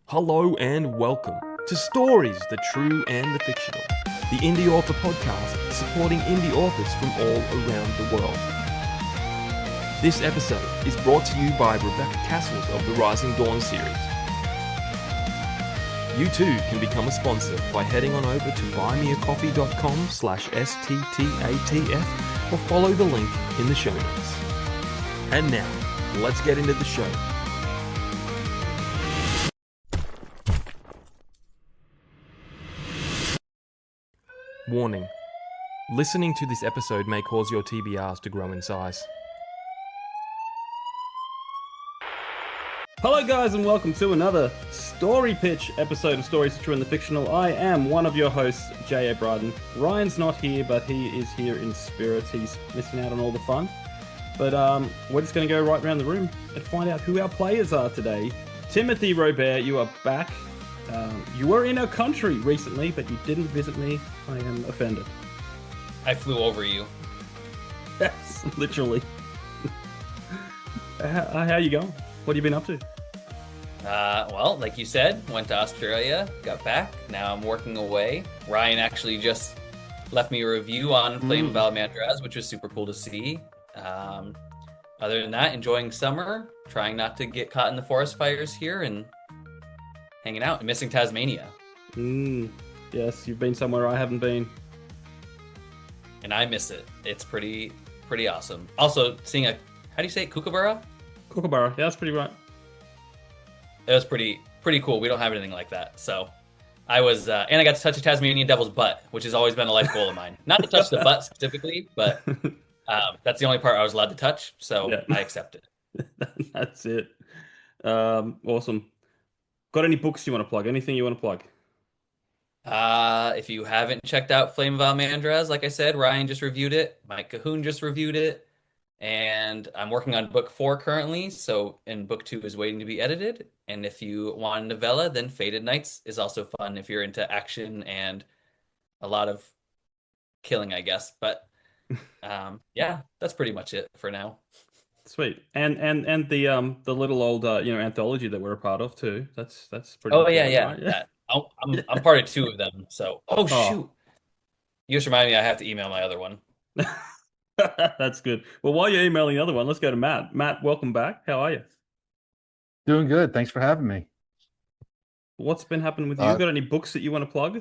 Hello and welcome to Stories, the True and the Fictional, the Indie Author Podcast supporting indie authors from all around the world. This episode is brought to you by Rebecca Castles of the Rising Dawn series. You too can become a sponsor by heading on over to buymeacoffee.com/STTATF or follow the link in the show notes. And now, let's get into the show. Warning. Listening to this episode may cause your TBRs to grow in size. Hello guys and welcome to another story pitch episode of Stories, the True and the Fictional. I am one of your hosts, J.A. Bryden. Ryan's not here, but he is here in spirit. He's missing out on all the fun. But we're just going to go right around the room and find out who our players are today. Timothy Robare, you are back. You were in our country recently, but you didn't visit me. I am offended. I flew over you. Yes, literally. How you going? What have you been up to? Well, like you said, went to Australia, got back. Now I'm working away. Ryan actually just left me a review on Flame of Almandraz, which was super cool to see. Other than that, enjoying summer, trying not to get caught in the forest fires here, and hanging out and missing Tasmania. Yes, you've been somewhere I haven't been. And I miss it. It's pretty awesome. Also, seeing how do you say it? Kookaburra? Kookaburra, yeah, that's pretty right. It was pretty cool. We don't have anything like that. So I was, and I got to touch a Tasmanian devil's butt, which has always been a life goal of mine. Not to touch the butt specifically, but that's the only part I was allowed to touch. So yeah. I accepted. That's it. Awesome. Got any books you want to plug? Anything you want to plug? If you haven't checked out Flame of Almandraz, like I said, Ryan just reviewed it. Mike Cahoon just reviewed it. And I'm working on book 4 currently. And book 2 is waiting to be edited. And if you want a novella, then Fated Nights is also fun if you're into action and a lot of killing, I guess. But yeah, that's pretty much it for now. Sweet. And the little old anthology that we're a part of too. That's pretty. Oh yeah. Right? Yeah. I'm part of 2 of them. So shoot. You just reminded me I have to email my other one. That's good. Well, while you're emailing the other one, let's go to Matt. Matt, welcome back. How are you? Doing good. Thanks for having me. What's been happening with you? Got any books that you want to plug?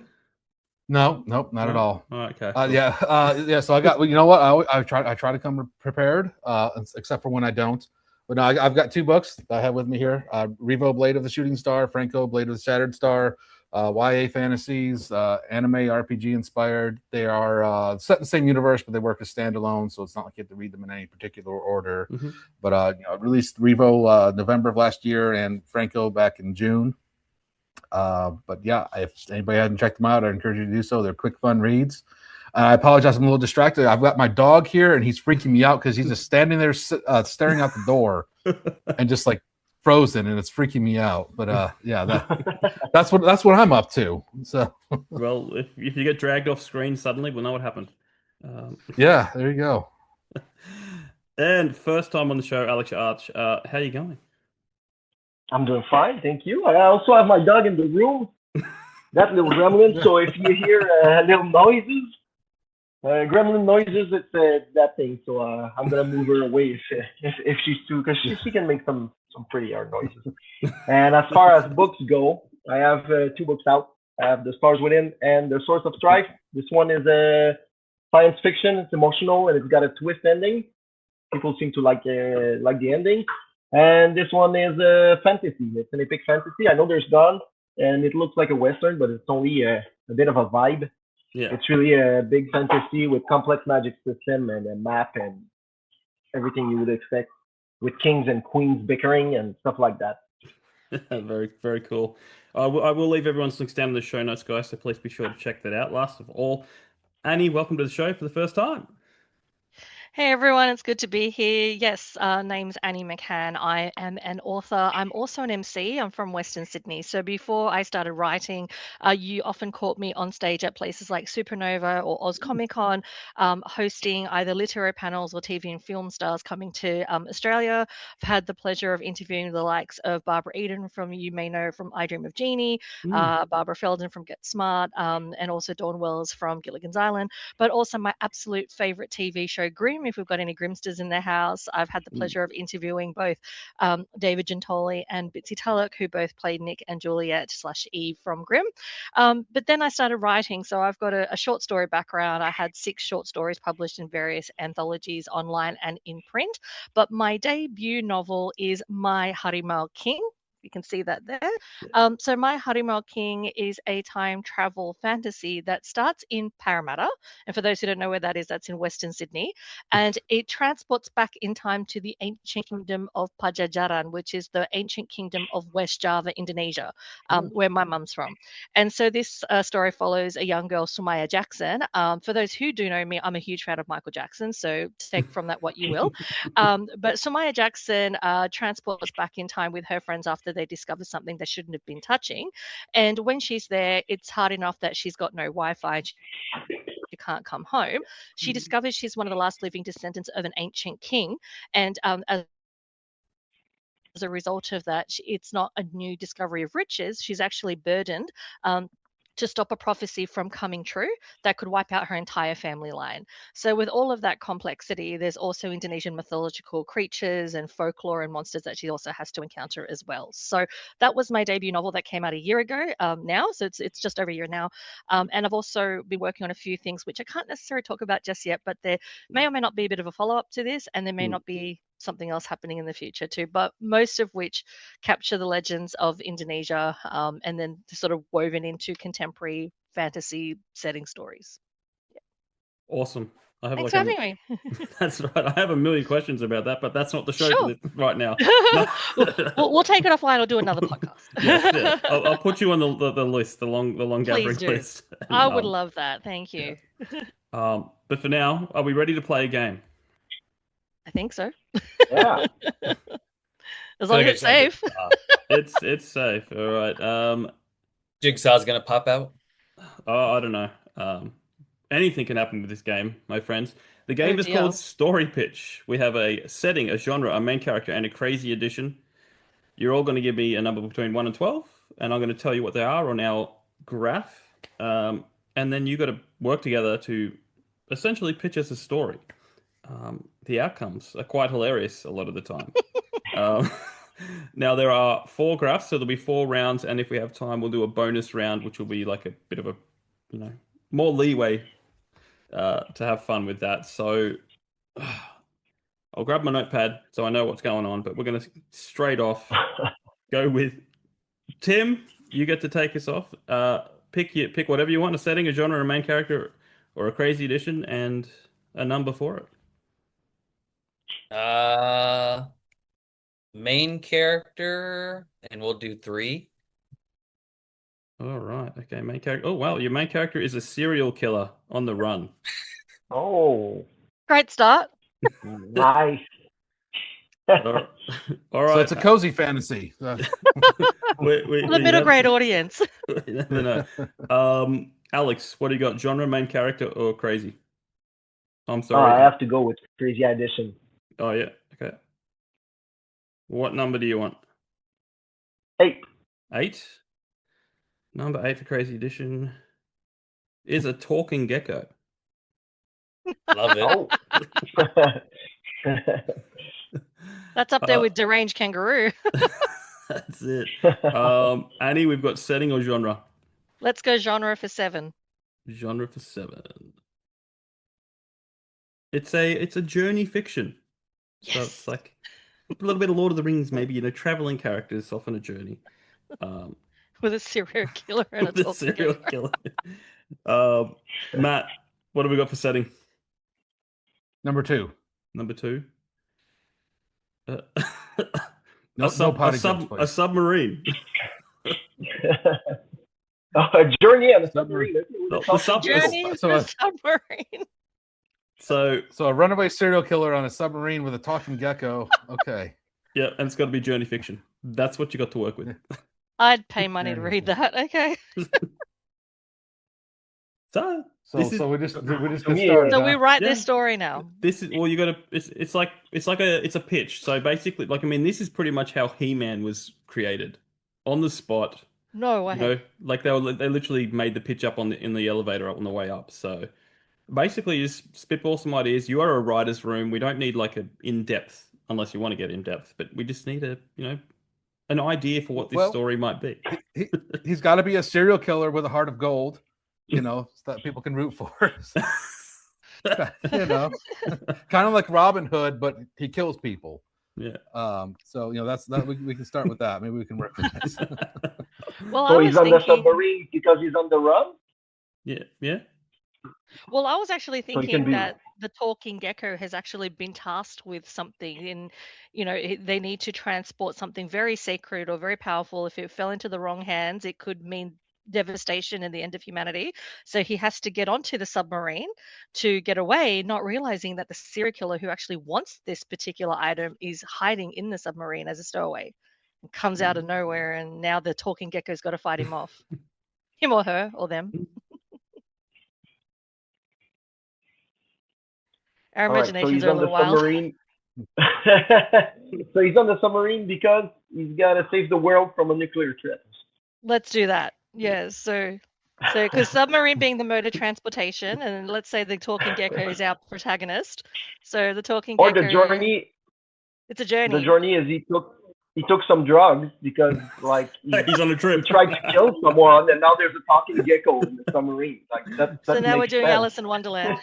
Nope, not at all. Oh, okay. Cool. Yeah. So I got. You know what? I try to come prepared, except for when I don't. But no, I've got 2 books I have with me here. Revo, Blade of the Shooting Star, Franco, Blade of the Shattered Star. YA fantasies, anime, RPG inspired. They are set in the same universe, but they work as standalone, so it's not like you have to read them in any particular order. Mm-hmm. But released Revo November of last year and Franco back in June. But yeah, if anybody hasn't checked them out, I encourage you to do so. They're quick, fun reads. I apologize, I'm a little distracted. I've got my dog here, and he's freaking me out because he's just standing there staring out the door and just like frozen, and it's freaking me out. But yeah, that's what I'm up to. So well, if you get dragged off screen suddenly, we'll know what happened. Yeah, there you go. And first time on the show, Alex Arch. How are you going? I'm doing fine, thank you. I also have my dog in the room, that little gremlin. So if you hear little noises, it's that thing. So I'm gonna move her away if she's too, because she can make some pretty hard noises. And as far as books go, I have 2 books out. I have The Stars Within and The Source of Strife. This one is science fiction. It's emotional and it's got a twist ending. People seem to like the ending. And this one is fantasy. It's an epic fantasy. I know there's Dawn, and it looks like a Western, but it's only a bit of a vibe. Yeah. It's really a big fantasy with complex magic system and a map and everything you would expect, with kings and queens bickering and stuff like that. Very, very cool. I will leave everyone's links down in the show notes, guys, so please be sure to check that out. Last of all, Annie, welcome to the show for the first time. Hey everyone, it's good to be here. Yes, name's Annie McCann. I am an author. I'm also an MC. I'm from Western Sydney. So before I started writing, you often caught me on stage at places like Supernova or Oz Comic Con, hosting either literary panels or TV and film stars coming to Australia. I've had the pleasure of interviewing the likes of Barbara Eden from, you may know, from I Dream of Jeannie, Barbara Feldon from Get Smart, and also Dawn Wells from Gilligan's Island, but also my absolute favorite TV show, Grimm. If we've got any Grimsters in the house, I've had the pleasure of interviewing both David Gentoli and Bitsy Tulloch, who both played Nick and Juliet / Eve from Grimm. But then I started writing, so I've got a short story background. I had 6 short stories published in various anthologies online and in print. But my debut novel is My Harimau King. You can see that there. So My Harimau King is a time travel fantasy that starts in Parramatta. And for those who don't know where that is, that's in Western Sydney. And it transports back in time to the ancient kingdom of Pajajaran, which is the ancient kingdom of West Java, Indonesia, where my mum's from. And so this story follows a young girl, Sumaya Jackson. For those who do know me, I'm a huge fan of Michael Jackson, so take from that what you will. But Sumaya Jackson transports back in time with her friends after they discover something they shouldn't have been touching. And when she's there, it's hard enough that she's got no Wi-Fi. She can't come home. She discovers she's one of the last living descendants of an ancient king. And as a result of that, it's not a new discovery of riches. She's actually burdened to stop a prophecy from coming true that could wipe out her entire family line. So with all of that complexity, there's also Indonesian mythological creatures and folklore and monsters that she also has to encounter as well. So that was my debut novel that came out a year ago now. So it's just over a year now. And I've also been working on a few things, which I can't necessarily talk about just yet, but there may or may not be a bit of a follow-up to this, and there may not be something else happening in the future too, but most of which capture the legends of Indonesia, and then sort of woven into contemporary fantasy setting stories. Awesome. I have Thanks for having me. That's right. I have a million questions about that, but that's not the show Sure. for this right now. We'll take it offline. I'll do another podcast. Yes. I'll put you on the list, the long gathering list. And, I would love that. Thank you. Yeah. But for now, are we ready to play a game? I think so. Yeah. As long as it's safe. It's safe. All right. Jigsaw's gonna pop out. Oh, I don't know. Anything can happen with this game, my friends. The game is dear. called Story Pitch. We have a setting, a genre, a main character, and a crazy addition. You're all going to give me a number between 1 and 12, and I'm going to tell you what they are on our graph. And then you got to work together to essentially pitch us a story. The outcomes are quite hilarious a lot of the time. Now, there are 4 graphs, so there'll be 4 rounds, and if we have time, we'll do a bonus round, which will be like a bit of a, more leeway to have fun with that. So I'll grab my notepad so I know what's going on, but we're going to straight off go with Tim. You get to take us off. Pick whatever you want, a setting, a genre, a main character, or a crazy addition, and a number for it. Main character, and we'll do 3. All right. Okay, main character. Oh, wow. Your main character is a serial killer on the run. Oh, Great start. nice. All right. So it's a cozy fantasy. The middle grade audience. You never know. Alex, what do you got? Genre, main character, or crazy? I'm sorry. I have to go with crazy addition. Oh, yeah. Okay. What number do you want? 8. 8? Number 8 for crazy addition is a talking gecko. Love it. That's up there with deranged kangaroo. That's it. Annie, we've got setting or genre? Let's go genre for 7. Genre for 7. It's a journey fiction. Yes. So it's like a little bit of Lord of the Rings, maybe, traveling characters off on a journey. With a serial killer and a serial killer. Matt, what have we got for setting? Number 2. Number 2. No potty jokes, please. A submarine. A journey on a submarine. Journey on a submarine. So a runaway serial killer on a submarine with a talking gecko. Okay. yeah, and it's got to be journey fiction. That's what you got to work with. I'd pay money to read that. Okay. So So we just to get me, started. So we huh? write Yeah. this story now. this is well, you got to. It's a pitch. So basically, like I mean, this is pretty much how He-Man was created, on the spot. No way. You know, like they literally made the pitch up in the elevator on the way up. So basically, just spitball some ideas. You are a writer's room. We don't need like a in-depth, unless you want to get in-depth, but we just need an idea for what this Well, story might be. He's got to be a serial killer with a heart of gold, so that people can root for. Kind of like Robin Hood, but he kills people. Yeah. So that's that. We can start with that. Maybe we can work with this. Well, So I he's was on the thinking. submarine because he's on the run. Yeah. Well, I was actually So he can thinking be- that the talking gecko has actually been tasked with something, and they need to transport something very sacred or very powerful. If it fell into the wrong hands, it could mean devastation and the end of humanity. So he has to get onto the submarine to get away, not realizing that the serial killer who actually wants this particular item is hiding in the submarine as a stowaway, and comes out of nowhere. And now the talking gecko's got to fight him off, him or her or them. Our All right, so imaginations he's are a on the little wild. submarine. So he's on the submarine because he's got to save the world from a nuclear threat. Let's do that. Yes. So because submarine being the mode of transportation, and let's say the talking gecko is our protagonist. So the talking Or gecko. the journey. It's a journey. The journey is he took some drugs because like He's on a he trip. tried to kill someone, and now there's a talking gecko in the submarine. Like that. So now we're makes doing sense. Alice in Wonderland.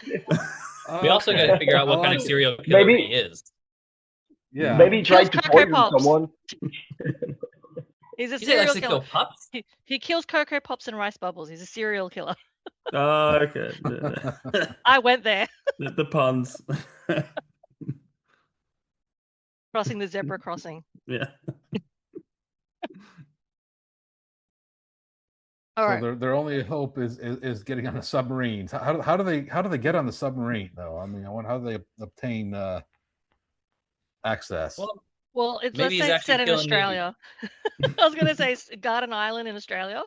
We also got to figure out what I kind like of it. serial killer Maybe- he is. Yeah. Maybe he tried Kills to Cocoa poison Pops. someone. He's a He serial likes to killer. kill pups. He kills Cocoa Pops and rice bubbles. He's a serial killer. Oh, okay. I went there, The puns. crossing the zebra crossing. Yeah. All So right. their only hope is getting on a submarine. How do they get on the submarine though? I mean, I wonder how they obtain access. Well, Maybe let's he's say it's actually set in killing Navy. Australia. I was going to say Garden Island in Australia.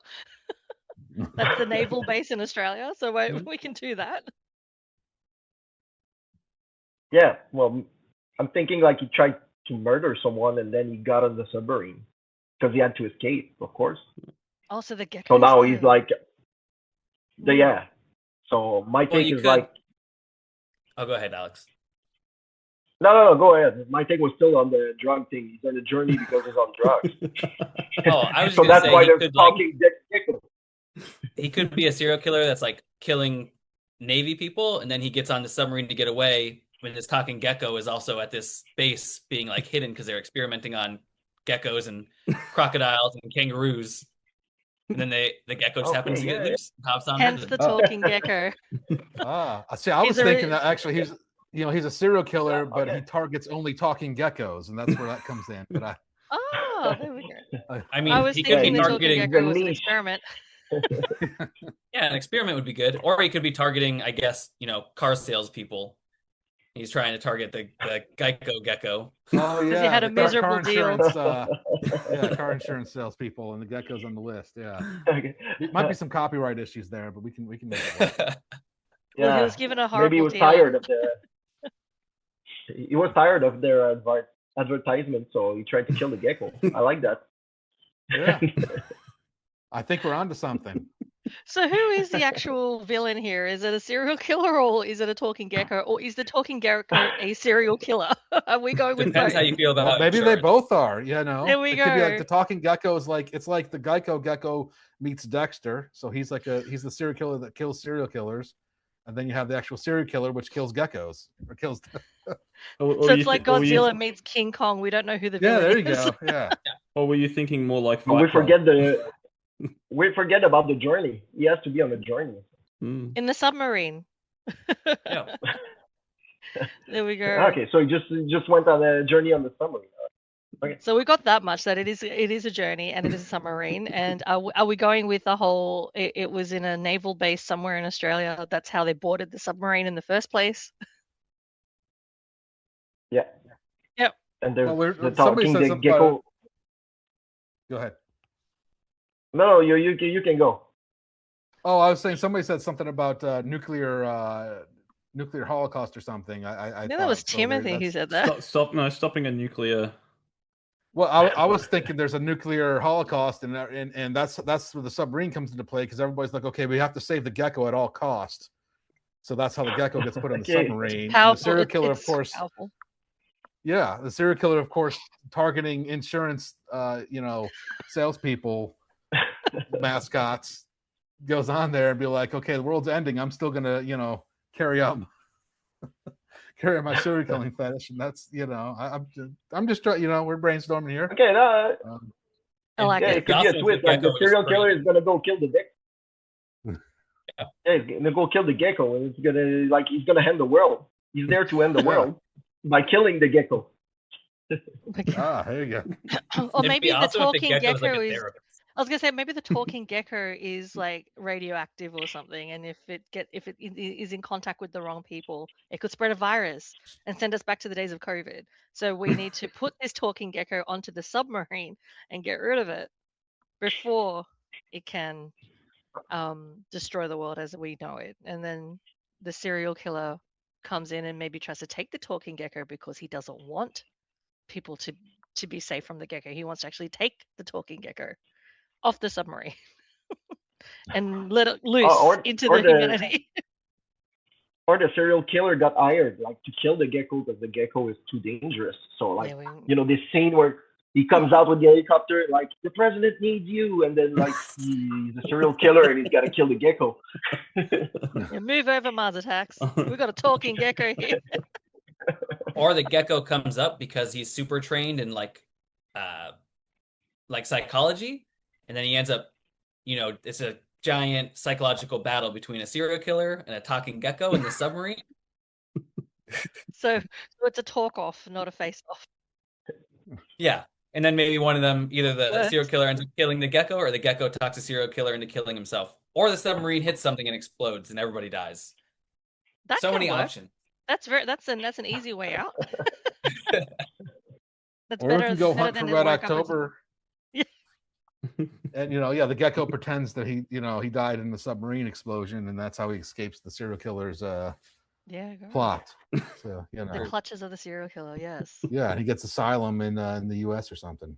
That's the naval base in Australia, so we can do that. Yeah. Well, I'm thinking like he tried to murder someone, and then he got on the submarine because he had to escape, of course. Also, the gecko. So now he's like, yeah. So my Well, take you is could- like, Oh, go ahead, Alex. no, go ahead. My take was still on the drug thing. He's on a journey because he's on drugs. Oh, I was So just gonna that's say why he they're could like talking gecko. he could be a serial killer that's like killing Navy people, and then he gets on the submarine to get away. When his talking gecko is also at this base being like hidden because they're experimenting on geckos and crocodiles and kangaroos. And then the gecko just happens to get yeah. loose, and hops on Hence with the it. talking gecko. See, I was He's a thinking re- that actually he's a serial killer, but he targets only talking geckos, and that's where that comes in. But Oh, there we go. I mean, I was he could thinking be the talking targeting. gecko was an niche. experiment. Yeah, an experiment would be good, or he could be targeting, I guess, car salespeople. He's trying to target the Geico gecko. oh yeah, he had a the miserable deal. insurance, car insurance salespeople, and the gecko's on the list. Yeah, Okay. it might be some copyright issues there, but we can make it work. Well, Yeah. he was given a horrible Maybe he was deal. tired of he was tired of their advertisement, so he tried to kill the gecko. I like that. Yeah, I think we're onto something. So who is the actual villain here? Is it a serial killer or is it a talking gecko? Or is the talking gecko a serial killer? Are we going with Depends both? how you feel about Well, maybe they insurance. both are. There we It could be like go. the talking gecko is like it's like the Geico gecko meets Dexter. So he's the serial killer that kills serial killers, and then you have the actual serial killer which kills geckos or kills. So it's like Godzilla meets King Kong. We don't know who the Yeah, villain there you is. go. Yeah. Or were you thinking more like But Fight Club? we forget about the journey. He has to be on the journey. Mm. In the submarine. Yeah. There we go. Okay, so he just went on a journey on the submarine. Okay. So we got that much that it is a journey and it is a submarine. And are we going with the whole? It was in a naval base somewhere in Australia. That's how they boarded the submarine in the first place. Yeah. Yep. And there's Well, the somebody talking said the something gecko. about- Go ahead. No, you can go. Oh, I was saying somebody said something about nuclear holocaust or something. I I think that was thought. So there- Timothy who that's- said that. Stopping a nuclear. Well, I was thinking there's a nuclear holocaust, and that's where the submarine comes into play, because everybody's like, okay, we have to save the gecko at all costs. So that's how the gecko gets put on the Okay. submarine. And the Powerful. serial killer, of It's course, powerful. yeah, the serial killer, of course, targeting insurance, salespeople, mascots, goes on there and be like, okay, the world's ending. I'm still gonna, carry out my serial killing fetish, and that's, I'm just trying. We're brainstorming here. Okay, no, I like yeah, it. it could be a Gossip twist. the Like the gecko is serial pretty- killer is gonna go kill the gecko. Yeah. Yeah, he's gonna go kill the gecko, and he's gonna end the world. He's there to end the world by killing the gecko. Ah, there you go. Or It'd maybe be the awesome if talking gecko was like gecko a is. therapist. I was gonna say maybe the talking gecko is like radioactive or something, and if it is in contact with the wrong people, it could spread a virus and send us back to the days of COVID. So we need to put this talking gecko onto the submarine and get rid of it before it can destroy the world as we know it. And then the serial killer comes in and maybe tries to take the talking gecko because he doesn't want people to be safe from the gecko. He wants to actually take the talking gecko off the submarine and let it loose into the humanity. Or the serial killer got hired, like, to kill the gecko because the gecko is too dangerous. So, like, this scene where he comes out with the helicopter, like, the president needs you, and then, like, he's a serial killer and he's got to kill the gecko. Yeah, move over, Mars Attacks. We've got a talking gecko here. Or the gecko comes up because he's super trained in like psychology, and then he ends up, it's a giant psychological battle between a serial killer and a talking gecko in the submarine. So it's a talk off, not a face off. Yeah. And then maybe one of them, either the Works. serial killer ends up killing the gecko, or the gecko talks the serial killer into killing himself. Or the submarine hits something and explodes and everybody dies. That So can many work. options. That's an easy way out. That's Or better, we can go better hunt for than his Red work up as- October. Yeah. And the gecko pretends that he died in the submarine explosion, and that's how he escapes the serial killer's Yeah, go on. plot. So The clutches of the serial killer, yes. yeah, and he gets asylum in the U.S. or something.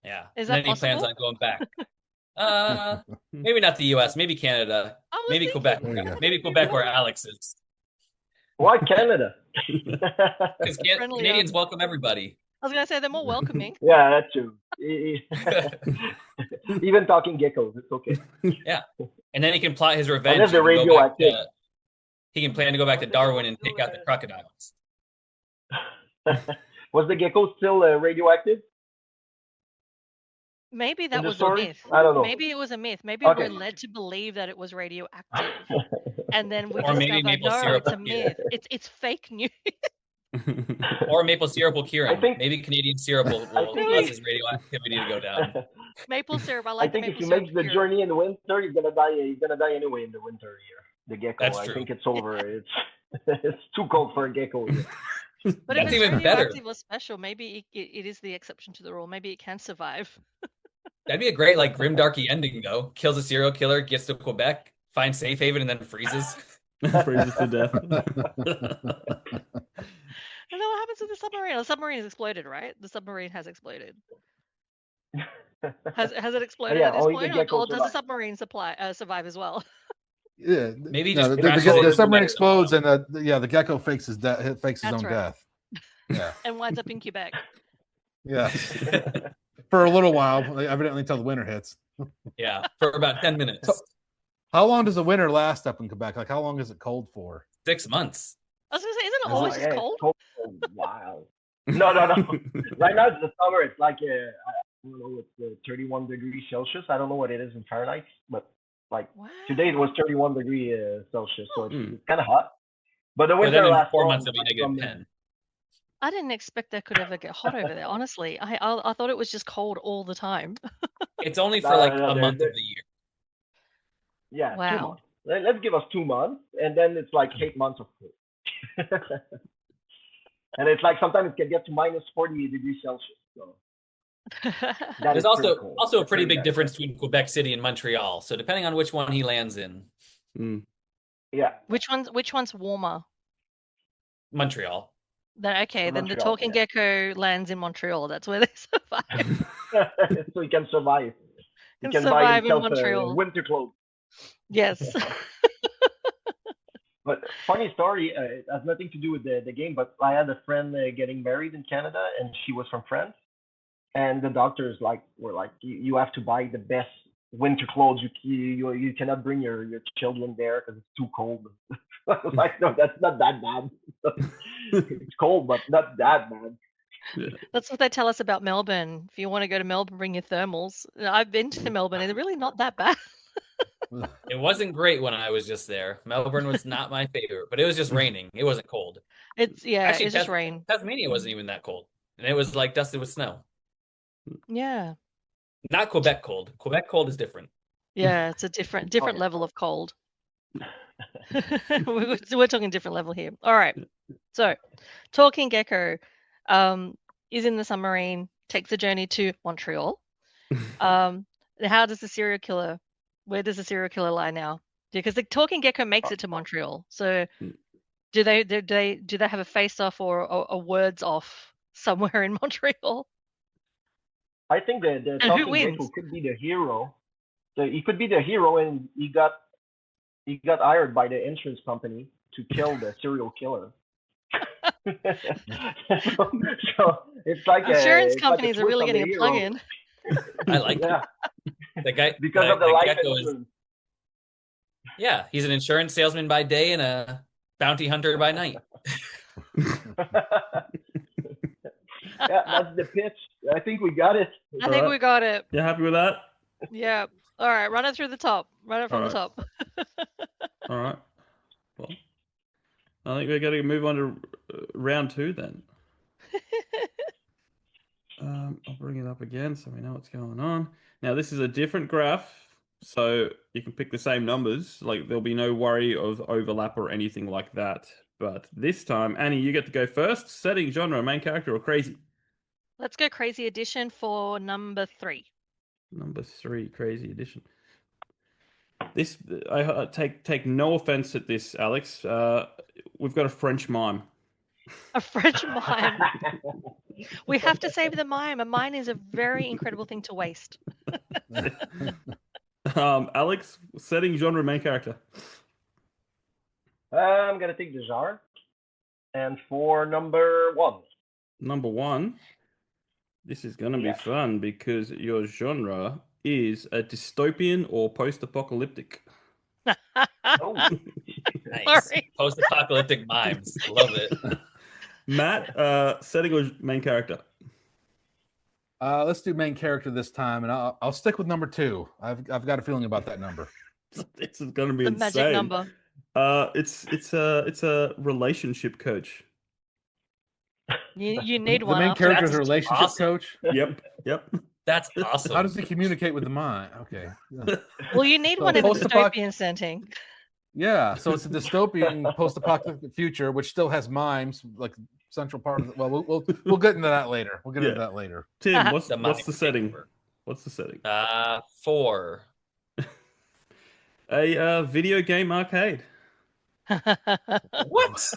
Yeah. Is And that then he plans possible? on going back. Maybe not the US, maybe Canada, I was maybe thinking- Quebec. There you go. Maybe Quebec where Alex is. Why Canada? Because Friendly, Canadians welcome everybody. I was gonna say they're more welcoming. Yeah, that's true. Even talking geckos, it's okay. And then he can plot his revenge. Unless they're and go back radioactive. he can plan to go back to Darwin and take out the crocodiles. Was the gecko still radioactive? Maybe that the was a story? myth. I don't know. Maybe it was a myth. Maybe Okay. we're led to believe that it was radioactive, and then we Or maybe discover maple no, syrup it's a will cure it. myth. It's fake news. Or maple syrup will cure I him. think- Maybe Canadian syrup will I think cause he- his radioactivity to go down. Maple syrup. I I like the think if maple he syrup makes the cure. journey in the winter, he's gonna die. He's gonna die anyway in the winter here. The gecko. That's I true. think it's over. It's it's too cold for a gecko here. But if That's it's even better. radioactive or special, maybe it is the exception to the rule. Maybe it can survive. That'd be a great grim darky ending though. Kills a serial killer, gets to Quebec, finds safe haven, and then freezes. Freezes to death. And then what happens to the submarine? The submarine has exploded, right? The submarine has exploded. Has it exploded Yeah, at this only the point, gecko or does the survived. submarine survive as well? Yeah, Maybe no, just the crashes the into submarine the explodes, and the gecko fakes his death. Fakes his That's own right. death. Yeah, And winds up in Quebec. yeah. For a little while, evidently until the winter hits. Yeah, for about 10 minutes. How long does the winter last up in Quebec? Like, how long is it cold for? 6 months. I was gonna say, isn't it Oh, always yeah, just it's cold? cold for a while. No. Right now it's the summer. It's like I don't know, it's 31 degrees Celsius. I don't know what it is in Fahrenheit, but like Wow. today it was 31 degrees Celsius, so Hmm. it's kind of hot. But the But winter then in lasts 4 long, months it'll be like, negative 10. I didn't expect that could ever get hot over there. Honestly, I thought it was just cold all the time. It's only for No, a they're- month they're- of the year. Yeah, 2 Wow. months. Let's give us 2 months, and then it's like 8 months of cold. And it's like sometimes it can get to minus 40 degrees Celsius. So that There's is pretty cool. also a It's pretty really big nice. difference between Quebec City and Montreal. So depending on which one he lands in, Yeah. Which one's warmer? Montreal. Then the Montreal, talking yeah. gecko lands in Montreal. That's where they survive. So he can survive. He Can can buy survive in himself Montreal. winter clothes. Yes. But funny story, it has nothing to do with the game, but I had a friend getting married in Canada, and she was from France. And the doctors were like, you have to buy the best winter clothes. You cannot bring your children there because it's too cold. I was like, no, that's not that bad. It's cold, but not that bad. That's what they tell us about Melbourne. If you want to go to Melbourne, bring your thermals. I've been to Melbourne, and they're really not that bad. It wasn't great when I was just there. Melbourne was not my favorite, but it was just raining. It wasn't cold. Actually, it's just rain. Tasmania wasn't even that cold, and it was like dusted with snow. Yeah. Not Quebec cold. Quebec cold is different. Yeah, it's a different level of cold. We're talking different level here. All right. So, talking gecko is in the submarine, takes a journey to Montreal. How does the serial killer? Where does the serial killer lie now? Because the talking gecko makes it to Montreal. So, do they have a face-off or a words off somewhere in Montreal? I think the And talking who wins? gecko could be the hero. So he could be the hero, and he got hired by the insurance company to kill the serial killer. so it's like Insurance it's like companies are twist really on the getting a hero. plug-in. I like Yeah, the guy because of the life gecko insurance. Yeah, he's an insurance salesman by day and a bounty hunter by night. Yeah, that's the pitch. I think we got it. I think we got it. You happy with that? Yeah. All right, run it through the top. Run it from the top. All right. Well, I think we're going to move on to round 2 then. I'll bring it up again so we know what's going on. Now, this is a different graph, so you can pick the same numbers. Like, there'll be no worry of overlap or anything like that. But this time, Annie, you get to go first. Setting, genre, main character, or crazy? Let's go crazy edition for number 3. Number 3, crazy edition. This, I take no offense at this, Alex. We've got a French mime. A French mime. We have to save the mime. A mime is a very incredible thing to waste. Alex, setting, genre, main character. I'm gonna take the genre, and for number 1. Number 1. This is gonna be fun because your genre is a dystopian or post-apocalyptic. Oh, Nice. Sorry. Post-apocalyptic mimes. Love it. Matt, setting or main character? Let's do main character this time, and I'll stick with number 2. I've got a feeling about that number. This is gonna be The insane. magic number. It's a relationship coach. You need The one. main after character is that. a relationship awesome. coach. Yep. That's awesome. How does he communicate with the mind? Okay. Yeah. Well, you need So one in a post-apoc- dystopian setting. Yeah, so it's a dystopian post-apocalyptic future, which still has mimes, like central part of it. Well, we'll get into that later. We'll get into that later. Tim, what's The the mime setting? takeover. What's the setting? 4. A video game arcade. What?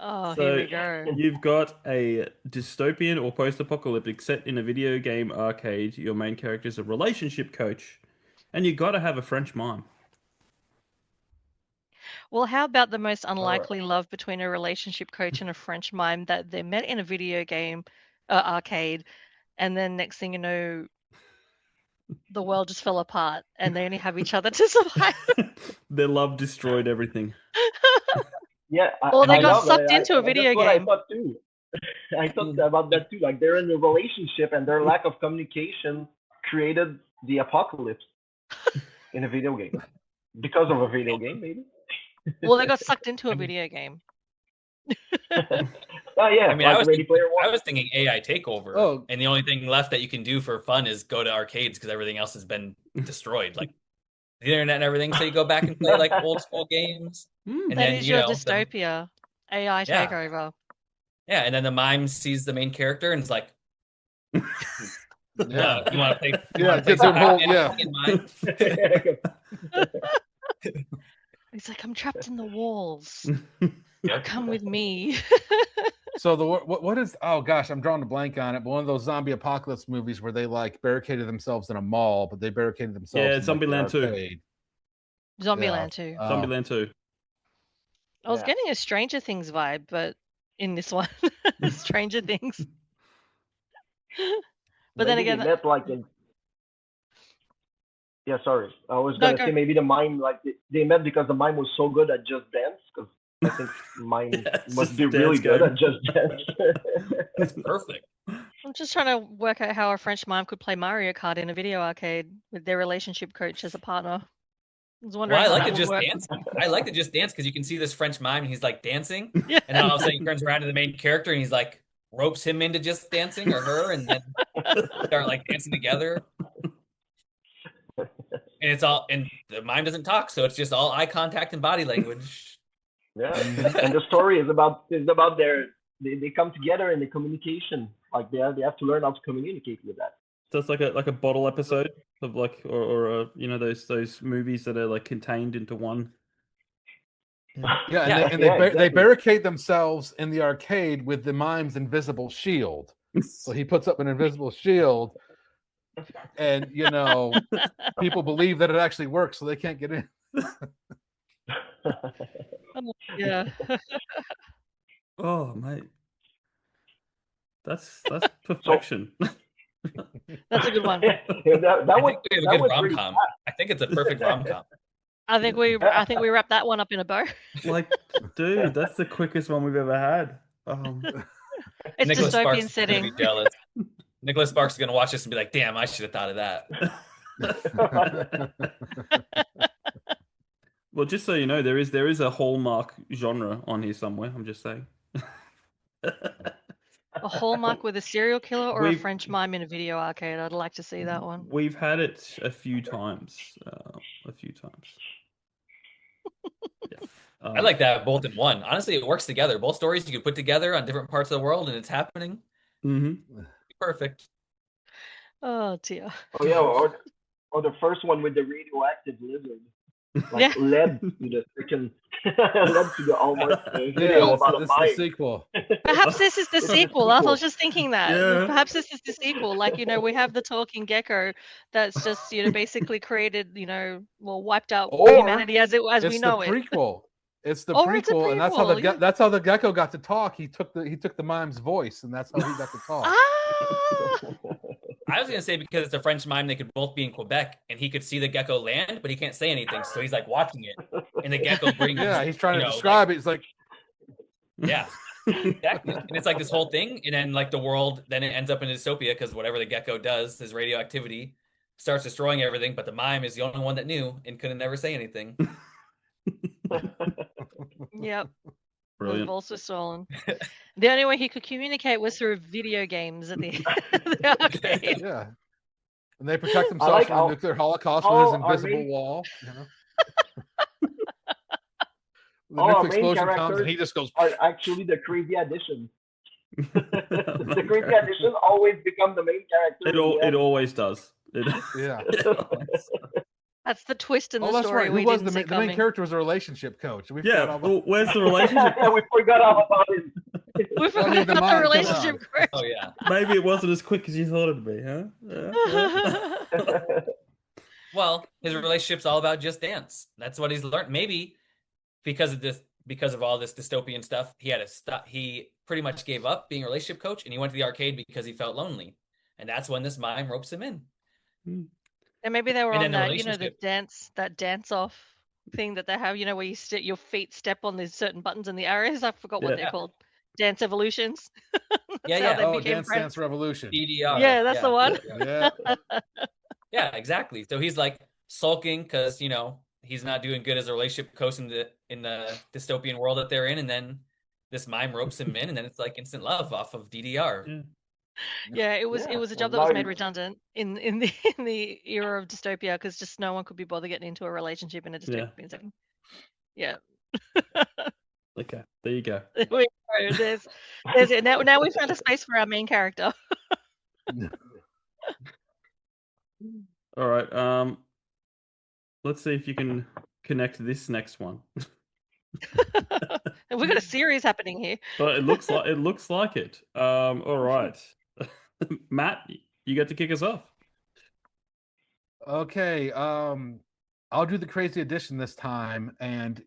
Oh, So here we go. you've got a dystopian or post-apocalyptic set in a video game arcade. Your main character is a relationship coach, and you got to have a French mime. Well, how about the most unlikely love between a relationship coach and a French mime that they met in a video game arcade, and then next thing you know, the world just fell apart and they only have each other to survive. Their love destroyed everything. yeah. Or they I got love sucked that. into a video That's what I game. thought too. I thought about that too. Like they're in a relationship, and their lack of communication created the apocalypse in a video game because of a video game, maybe. Well, they got sucked into a video game. Oh yeah, I mean, like I was Ready Player One. I was thinking AI takeover, Oh. and the only thing left that you can do for fun is go to arcades because everything else has been destroyed, like the internet and everything. So you go back and play like old school games, and That then is you your know dystopia. AI Yeah. takeover. Yeah, and then the mime sees the main character and is like, Yeah. you want to play? You Yeah, want to play it's their some whole- Batman yeah. in mine? He's like, I'm trapped in the walls. Come with me. So what is? Oh gosh, I'm drawing a blank on it. But one of those zombie apocalypse movies where they like barricaded themselves in a mall, but they barricaded themselves. Yeah, in, like, the Zombieland 2. arcade. Zombieland 2. Zombieland 2. I was Yeah. getting a Stranger Things vibe, but in this one, Stranger Things. But then Maybe again, they met like in. Yeah, sorry. I was No, gonna go. say maybe the mime like they met because the mime was so good at Just Dance. Because I think mime Yeah, it's must just be a really dance good game. at Just Dance. That's perfect. I'm just trying to work out how a French mime could play Mario Kart in a video arcade with their relationship coach as a partner. I was wondering Well, I how like that to would just work. dance. I like to just dance because you can see this French mime and he's like dancing, Yeah. and then all of a sudden he turns around to the main character and he's like ropes him into just dancing or her, and then start like dancing together. And it's all, and the mime doesn't talk, so it's just all eye contact and body language. Yeah, and the story is about their they come together in the communication. Like they have to learn how to communicate with that. So it's like a bottle episode of like or you know those movies that are like contained into one. Yeah, and Yeah, they exactly. barricade themselves in the arcade with the mime's invisible shield. So he puts up an invisible shield, and people believe that it actually works, so they can't get in. Yeah. Oh mate, that's perfection. That's a good one. that I was think we have a that good was rom pretty com. I think it's a perfect rom com. I think we wrap that one up in a bow. Like, dude, that's the quickest one we've ever had. It's Nicholas dystopian Sparks is gonna setting. be jealous. Nicholas Sparks is gonna watch this and be like, "Damn, I should have thought of that." Well, just so you know, there is a Hallmark genre on here somewhere. I'm just saying. A Hallmark with a serial killer or a We've- French mime in a video arcade. I'd like to see that one. We've had it a few times. Yeah. I like that both in one. Honestly, it works together. Both stories you could put together on different parts of the world, and it's happening. Mm-hmm. Perfect. Oh dear. Oh yeah, or the first one with the radioactive lizard. Like Yeah. led to the freaking led to the almost Yeah, video about a it's the mime. sequel. Perhaps this is the It's a sequel. I sequel. was just thinking that. Yeah. Perhaps this is the sequel. Like, we have the talking gecko that's just, basically created, wiped out Or humanity as we It's know the it. prequel. It's the Or it's a prequel, and prequel, yeah. that's how the gecko got to talk. He took the mime's voice, and that's how he got to talk. Ah! I was gonna say because it's a French mime, they could both be in Quebec, and he could see the gecko land, but he can't say anything, so he's like watching it, and the gecko brings. Yeah, he's trying to like- describe it. He's like, Yeah, exactly. And it's like this whole thing, and then like the world, then it ends up in a dystopia because whatever the gecko does, his radioactivity starts destroying everything. But the mime is the only one that knew and couldn't never say anything. Yep. The Brilliant. vaults were stolen. The only way he could communicate was through video games at the, the arcade. yeah. And they protect themselves like from how- the nuclear holocaust how with his our invisible main- wall. The All our nuclear main explosion comes, and characters he just goes. Are actually the crazy addition. Oh my The crazy God. addition always become the main character. It always does. Yeah. That's the twist in Oh, the that's story right. we Who was didn't the see main, the main coming. character? Was a relationship coach. We forgot Yeah. all about- Well, where's the relationship? We forgot all about it. We Well, I forgot mean, the about the mime, come relationship coach. Oh yeah. Maybe it wasn't as quick as you thought it'd be, huh? Yeah. Well, his relationship's all about just dance. That's what he's learned. Maybe because of all this dystopian stuff, he had to stop. He pretty much gave up being a relationship coach, and he went to the arcade because he felt lonely. And that's when this mime ropes him in. And maybe they were And on then the that dance off thing that they have, where you your feet step on these certain buttons in the areas. I forgot what Yeah. they're called. Dance evolutions. Yeah, how yeah. they Oh, became Dance friends. Dance Revolution. DDR. Yeah, that's the one. Yeah. Yeah, exactly. So he's like sulking because he's not doing good as a relationship coach in the dystopian world that they're in, and then this mime ropes him in, and then it's like instant love off of DDR. Yeah. Yeah, it was Yeah, a job that well, was now made you- redundant in the era of dystopia because just no one could be bothered getting into a relationship in a dystopian setting. Yeah. Okay, there you go. There we go. There's it. Now we found a space for our main character. All right. Let's see if you can connect this next one. We've got a series happening here. But it looks like it. All right. Matt, you get to kick us off. Okay, I'll do the crazy addition this time, and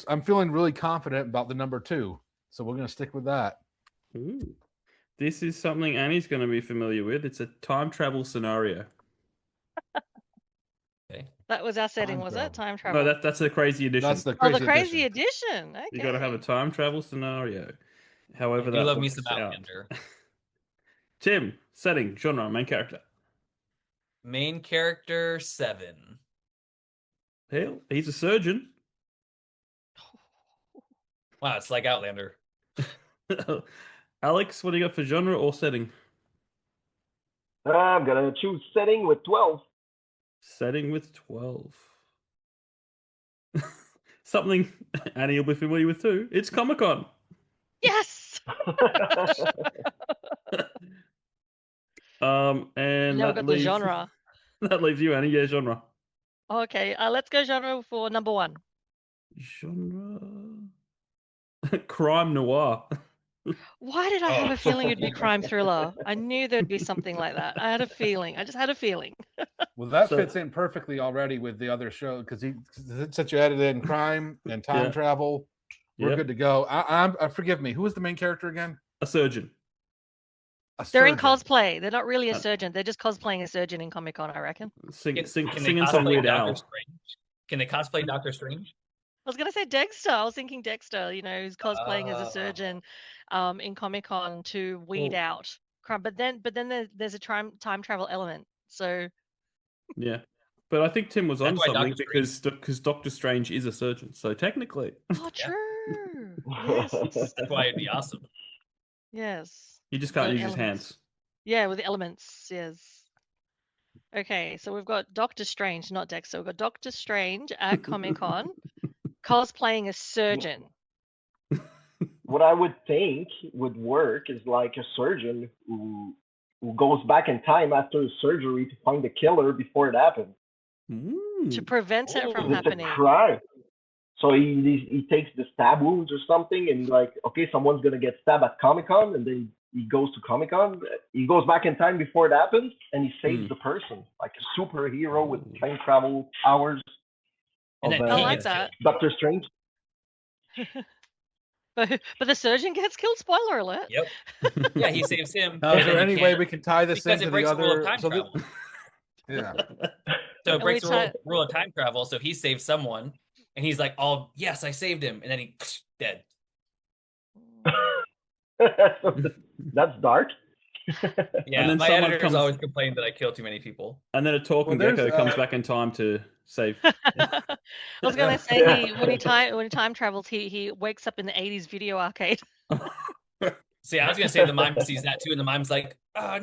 I'm feeling really confident about the number 2, so we're gonna stick with that. Ooh. This is something Annie's going to be familiar with. It's a time travel scenario. Okay. That was our setting, Time was travel. it? Time travel. No, that's the crazy edition. That's the Oh, crazy, the crazy addition. edition. Okay. You got to have a time travel scenario. However, I do that love me works some out. Outlander. Tim, setting, genre, main character. Main character 7. Hell, he's a surgeon. Wow, it's like Outlander. Alex, what do you got for genre or setting? I'm gonna choose setting with 12. Setting with 12. Something Annie will be familiar with too. It's Comic-Con. Yes. And Now that we've got the leaves genre. that leaves you, Annie. Yeah, genre. Okay, let's go genre for number 1. Genre. Crime noir. Why did I have a feeling it'd be crime thriller? I knew there'd be something like that. I had a feeling. I just had a feeling. Well, that So- fits in perfectly already with the other show because since you added in crime and time Yeah. travel, we're Yep. good to go. Forgive me. Who was the main character again? A surgeon. A They're in surgeon. cosplay. They're not really a Uh, surgeon. They're just cosplaying a surgeon in Comic Con, I reckon. Can Singing they some cosplay Weird Doctor Al. Strange? Can they cosplay Doctor Strange? I was gonna say Dexter. I was thinking Dexter. Who's cosplaying as a surgeon, in Comic Con to weed Well- out crime. But then there's a time travel element. So Yeah. But I think Tim was on That's why something Doctor because Doctor Strange is a surgeon. So technically, oh, Yeah. true. Yes, That's why it'd be awesome. yes. he just can't The use his elements. hands. Yeah, with the elements. Yes. Okay, so we've got Doctor Strange, not Dexter. We've got Doctor Strange at Comic Con cosplaying a surgeon. What I would think would work is like a surgeon who goes back in time after his surgery to find the killer before it happened. To prevent it from Ooh. It's a happening. crime. So he takes the stab wounds or something, and like, okay, someone's gonna get stabbed at Comic Con, and then he goes to Comic Con. He goes back in time before it happens, and he saves the person, like a superhero with time travel powers. And Of, then I he like gets that. Doctor Strange. But the surgeon gets killed. Spoiler alert. Yep. Yeah, he saves him. Now, is and there then he any way can't- we can tie this because into it breaks the the rule other? of time so travel. yeah. So it And breaks we the rule of time travel. So he saves someone, and he's like, "Oh, yes, I saved him," and then he dead. That's dark. Yeah, then my someone editors comes- always complain that I kill too many people. And then a talking Well, there's, gecko comes back in time to save. I was gonna say when he time travels, he wakes up in the 80s video arcade. See, I was gonna say the mime sees that too, and the mime's like,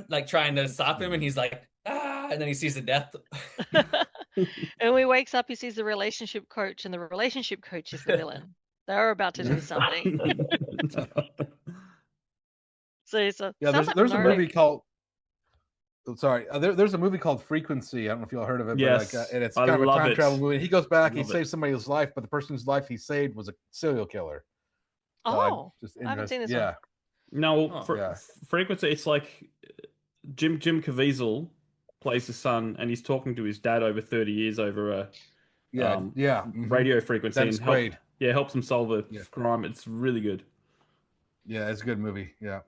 like trying to stop him, and he's like, and then he sees the death. And when he wakes up, he sees the relationship coach, and the relationship coach is the villain. They're about to do something. So it's a Yeah, sounds there's like a Minority. movie called. Oh, sorry, there's a movie called Frequency. I don't know if y'all heard of it, Yes, but and it's I kind of a love time it. travel movie. He goes back, he Love it. saves somebody's life, but the person's life he saved was a serial killer. So Oh, just I haven't seen this yeah. one. No, Oh. Yeah. Frequency. It's like Jim Caviezel plays the son, and he's talking to his dad over 30 years over a Yeah, um, yeah. mhm. radio frequency, Dennis and Quaid. helps him solve a Yeah. crime. It's really good. Yeah, it's a good movie. Yeah.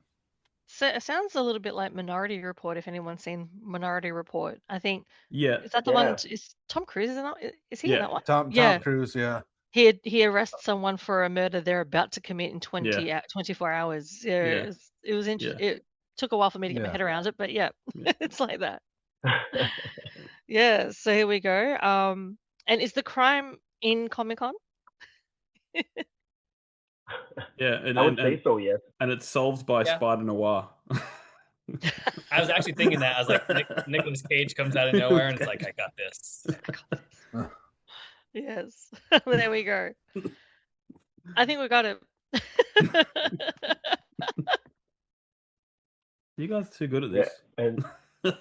So it sounds a little bit like Minority Report. If anyone's seen Minority Report, I think Yeah, is that the Yeah. one? Is Tom Cruise in that? Is he Yeah. in that one? Tom Yeah. Cruise. Yeah. He arrests someone for a murder they're about to commit in 24 hours. Yeah, Yeah. it was interesting. It took a while for me to get my Yeah. head around it, but yeah, Yeah. it's like that. Yeah, so here we go. And is the crime in Comic Con? yeah, and I would say so, yes. and it's solved by Yeah. Spider Noir. I was actually thinking that. I was like, Nicolas Cage comes out of nowhere, and it's like, I got this. Yes, there we go. I think we got it. You guys are too good at Yeah, this.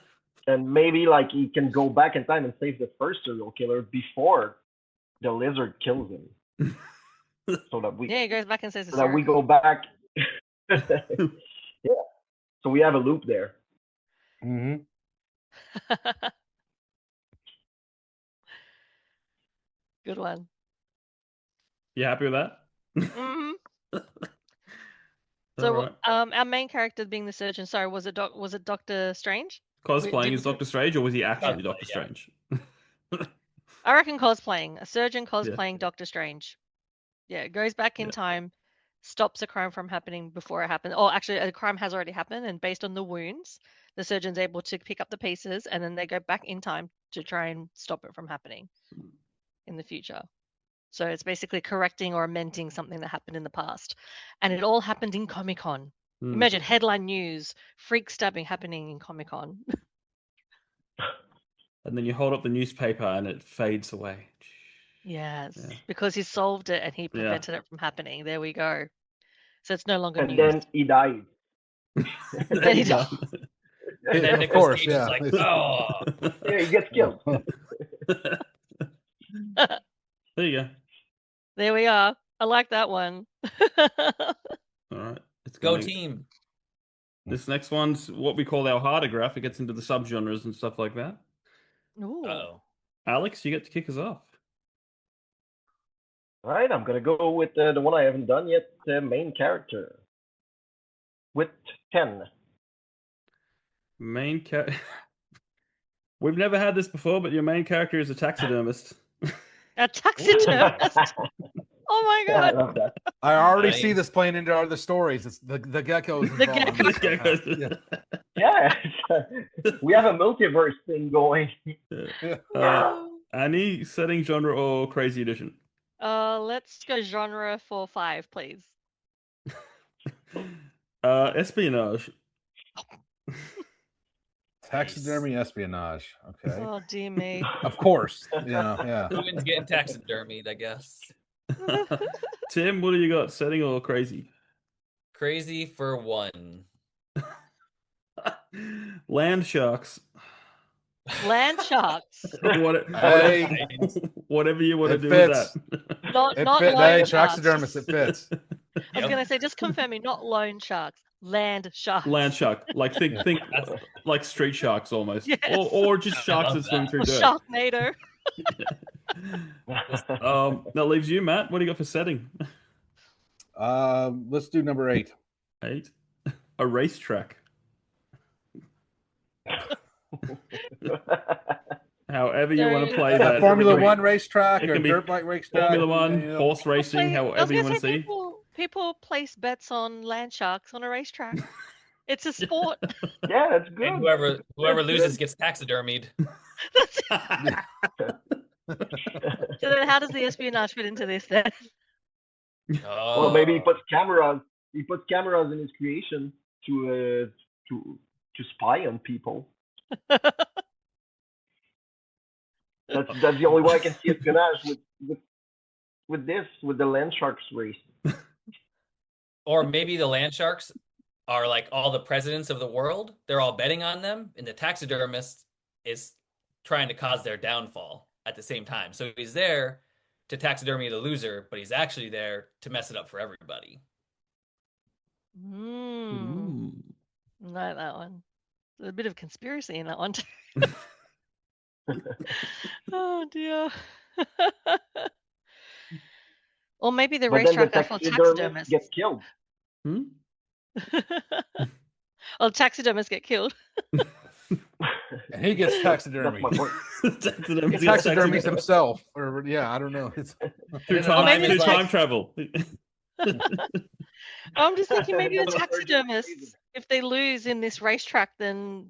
and maybe like he can go back in time and save the first serial killer before the lizard kills him, so that we Yeah, he goes back and says, so that we go back. Yeah, so we have a loop there. Mm-hmm. Good one. You happy with that? hmm All So, right. our main character being the surgeon. Sorry, was it Doctor Strange? Cosplaying as did- Doctor Strange, or was he actually Cosplay, Doctor yeah. Strange? I reckon cosplaying. A surgeon cosplaying Doctor Strange. Yeah, it goes back in Yeah. time, stops a crime from happening before it happens. Oh, actually, a crime has already happened, and based on the wounds, the surgeon's able to pick up the pieces, and then they go back in time to try and stop it from happening in the future. So it's basically correcting or amending something that happened in the past. And it all happened in Comic-Con. Imagine headline news, freak stabbing happening in Comic-Con. And then you hold up the newspaper and it fades away. Yes, Yeah. because he solved it and he prevented it from happening. There we go. So it's no longer And news. then he died. Then he died. And then Of Nicolas course, Cage yeah. is like, oh. Yeah, he gets killed. There you go. There we are. I like that one. All right. It's Go gonna- team. This next one's what we call our harder graph. It gets into the subgenres and stuff like that. Ooh. Uh-oh. Alex, you get to kick us off. All right, I'm gonna go with the one I haven't done yet, the main character. With 10. Main character. We've never had this before, but your main character is a taxidermist. A taxidermist. Oh my Yeah, I god. love that. I already Nice. see this playing into other stories. It's the geckos. The involved. geckos. Yeah. Yeah, we have a multiverse thing going. Annie, setting genre or crazy edition? Let's go genre for 5, please. Espionage. Taxidermy espionage. Okay. Oh dear me. Of course. Yeah. Who wins getting taxidermied, I guess. Tim, what do you got? Setting or crazy? Crazy for 1. Land sharks. Land sharks. Hey, Whatever you want to It do fits. with that. Not it not fit. loan Hey, sharks. taxidermist, it fits. I was gonna say, just confirming, not loan sharks, land sharks. Land shark. Like think like street sharks almost. Yes. Or just sharks love that swim that. through Or dirt. Sharknado. That leaves you, Matt. What do you got for setting? Let's do number 8. 8. A racetrack. However you want to So- play A that. Formula One racetrack It or can be dirt bike racetrack. Formula One, you know. horse racing, I was however you gonna want to say, see. people place bets on land sharks on a racetrack. It's a sport. Yeah, that's good. And whoever That's loses good. gets taxidermied. That's it. So then how does the espionage fit into this then? Oh. Well, maybe he puts cameras. He puts cameras in his creation to spy on people. That's the only way I can see espionage with the land sharks race. Or maybe the land sharks are like all the presidents of the world. They're all betting on them, and the taxidermist is trying to cause their downfall at the same time. So he's there to taxidermy the loser, but he's actually there to mess it up for everybody. Mm, like that one. There's a bit of conspiracy in that one too. Oh dear. Or maybe the But then the racetrack are for taxidermist taxidermists. gets killed. Well, taxidermists get killed. And he gets taxidermy. That's my point. Taxidermy. He taxidermies himself. Or yeah, I don't know. It's Through Or maybe through it's time like- travel. I'm just thinking maybe the That's what we're doing. taxidermists, if they lose in this racetrack, then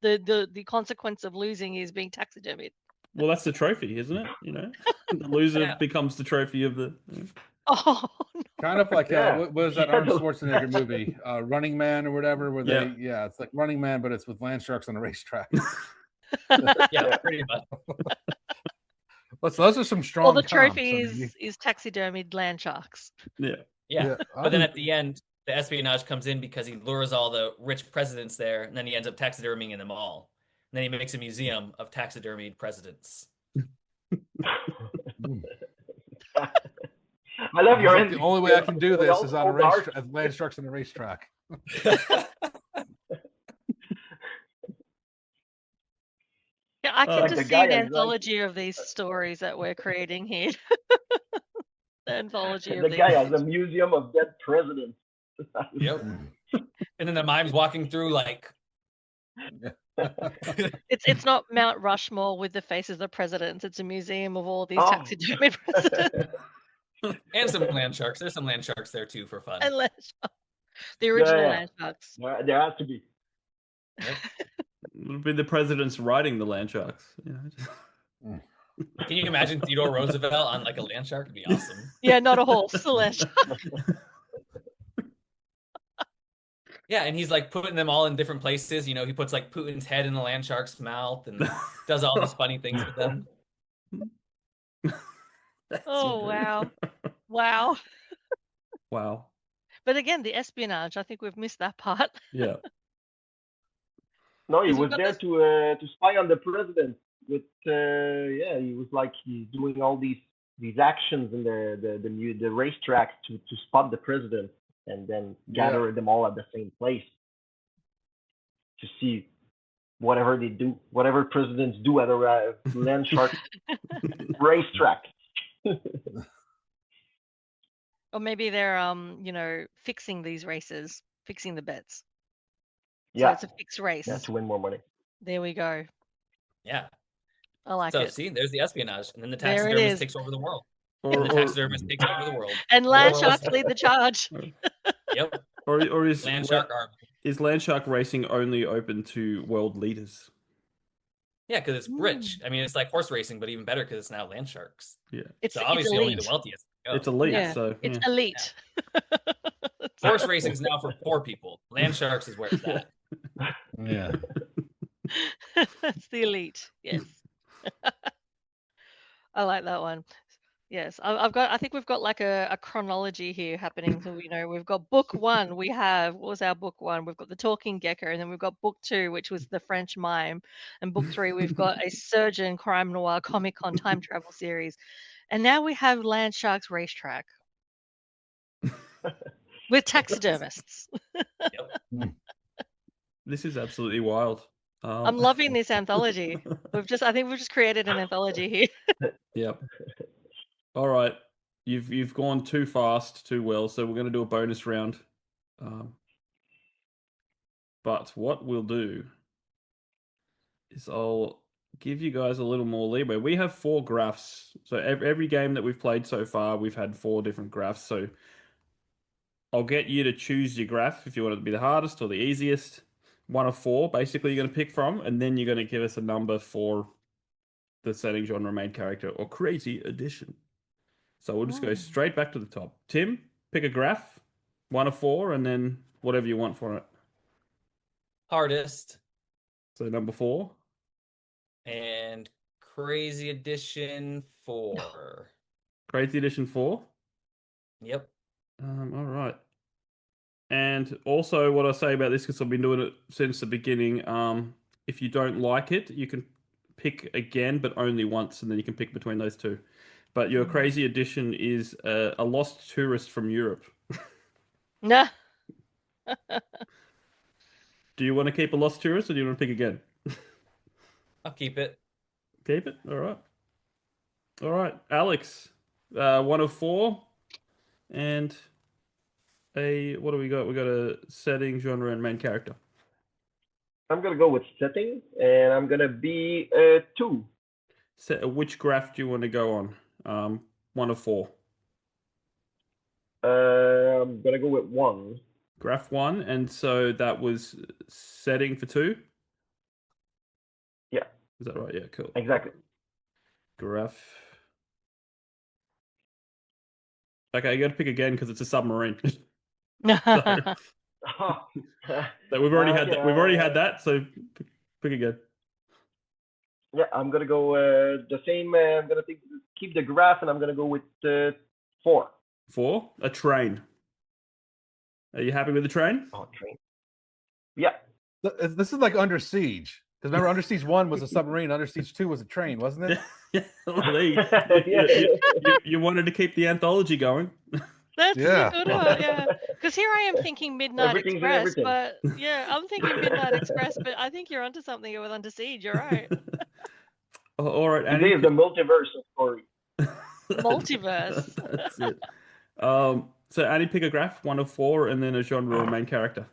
the consequence of losing is being taxidermied. Well, that's the trophy, isn't it? You know, the loser Yeah. becomes the trophy of the. Oh no. kind of like Yeah. what was that Yeah, Arnold no. Schwarzenegger movie, Running Man or whatever, where Yeah. they it's like Running Man, but it's with land sharks on a racetrack. Yeah, pretty much. Those are some strong. Well, the comps. I trophy mean, is taxidermied land sharks. Yeah. Yeah. But then I'm- at the end, the espionage comes in because he lures all the rich presidents there, and then he ends up taxidermying them all. And then he makes a museum of taxidermied presidents. I love He's your like, ending. the only way I can do this is on a All the art. land sharks on a racetrack. Yeah, I can Like just the see guy an is like- anthology of these stories that we're creating here. The anthology of The these. guy has a museum of dead presidents. Yep. And then the mime's walking through like It's not Mount Rushmore with the faces of the presidents. It's a museum of all these Oh. taxidermy presidents and some land sharks. There's some land sharks there too for fun. and land sharks. The original yeah. land sharks. There has to be. It would be the presidents riding the land sharks. You know? Can you imagine Theodore Roosevelt on like a land shark? It'd be awesome. Yeah, not a horse, a land shark. Yeah, and he's like putting them all in different places. You know, he puts like Putin's head in the land shark's mouth and does all these funny things with them. Oh wow, wow. Wow. But again, the espionage. I think we've missed that part. Yeah. No, he Because we've was got there this- to spy on the president. With he was like he's doing all these actions in the racetrack to spot the president and then gather them all at the same place to see whatever they do, whatever presidents do at a land shark racetrack. Or maybe they're fixing these races, fixing the bets. So Yeah, it's a fixed race. yeah, to win more money. There we go. Yeah. I like So it. see, there's the espionage, and then the There it taxidermist is. takes over the world. Or, The taxidermist takes over the world. And land Or- sharks lead the charge. Yep. or is Land shark army. is land shark racing only open to world leaders? Yeah, because it's rich. I mean, it's like horse racing, but even better because it's now land sharks. Yeah. It's So obviously only elite. the wealthiest can go. It's elite, Yeah. so It's yeah. elite. Horse racing is now for poor people. Land sharks is where it's at. Yeah. It's the elite. Yes. I like that one. Yes, I think we've got like a chronology here happening. So we've got book one. What was our book one? We've got the talking gecko, and then we've got book two, which was the French mime, and book three we've got a surgeon crime noir comic con time travel series, and now we have land sharks racetrack with taxidermists. This is absolutely wild. I'm loving this anthology. I think we've just created an anthology here. Yep. All right, you've gone too fast, too well. So we're going to do a bonus round. But what we'll do is I'll give you guys a little more leeway. We have 4 graphs. So every game that we've played so far, we've had 4 different graphs. So I'll get you to choose your graph if you want it to be the hardest or the easiest. 1 of 4, basically, you're going to pick from, and then you're going to give us a number for the setting, genre, main character, or crazy addition. So we'll just go straight back to the top. Tim, pick a graph, 1 of 4, and then whatever you want for it. Hardest So number 4. and crazy addition 4. Crazy addition 4. Yep. All right. And also, what I say about this, because I've been doing it since the beginning, if you don't like it, you can pick again, but only once, and then you can pick between those 2. But your crazy addition is a lost tourist from Europe. Nah. Do you want to keep a lost tourist, or do you want to pick again? I'll keep it. Keep it? All right. All right. Alex, 1 of 4. And what do we got? We got a setting, genre, and main character. I'm gonna go with setting, and I'm gonna be 2. Which graph do you want to go on? 1 of 4. I'm gonna go with 1. Graph 1, and so that was setting for 2? Yeah. Is that right? Yeah, cool. Exactly. Graph. Okay, you got to pick again because it's a submarine. So we've already had that. We've already had that, so pick again. Yeah, I'm gonna go the same. I'm gonna keep the graph, and I'm gonna go with 4. 4, a train. Are you happy with the train? Oh, train. Yeah. This is like Under Siege. Because remember, Under Siege 1 was a submarine. Under Siege 2 was a train, wasn't it? Yeah. Well, you wanted to keep the anthology going. That's Yeah. a good one, yeah. Because here I am thinking Midnight Everything's in Express, everything. but yeah, I'm thinking Midnight Express, but I think you're onto something with Under Siege. You're right. All right, Today Annie. is the multiverse of story. Multiverse. That's it. So Annie, pick a graph, 1 of 4, and then a genre or main character.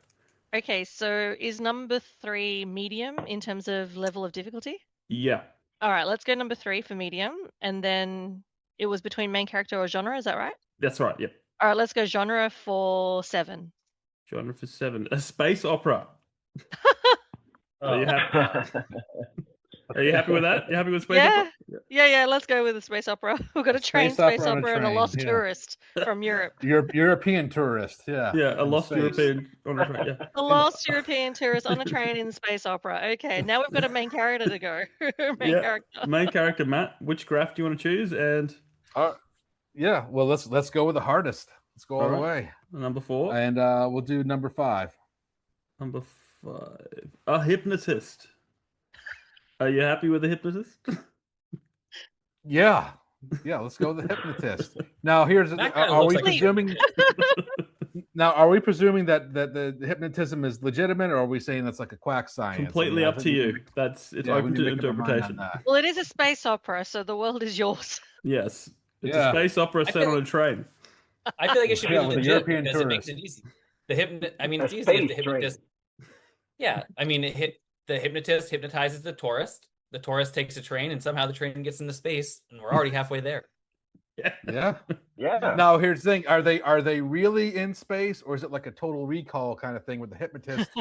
Okay, so is number 3 medium in terms of level of difficulty? Yeah. All right, let's go number 3 for medium, and then it was between main character or genre. Is that right? That's right. Yep. All right, let's go genre for 7. Genre for 7, a space opera. Are you happy? Are you happy with that? You happy with space opera? Yeah. Let's go with the space opera. We've got a train, space opera, and a lost tourist from Europe. European tourist, yeah. Yeah, a lost space. European on a train. Yeah. A lost European tourist on a train in the space opera. Okay, now we've got a main character to go. Main character, Matt. Which graph do you want to choose? And yeah, well, let's go with the hardest. Let's go all the way. Number 4, and we'll do number 5. Number 5, a hypnotist. Are you happy with the hypnotist? Yeah, let's go with the hypnotist. Now, are we presuming? Now, are we presuming that the hypnotism is legitimate, or are we saying that's like a quack science? Completely up to you. It's open to interpretation. Well, it is a space opera, so the world is yours. Yes, it's a space opera set on a train. I feel like it should be legit European because tourist. it makes it easy. It's easy if the hypnotist. Yeah, the hypnotist hypnotizes the tourist. The tourist takes a train, and somehow the train gets into space, and we're already halfway there. Yeah. Yeah. Now, here's the thing: are they really in space, or is it like a Total Recall kind of thing where the hypnotist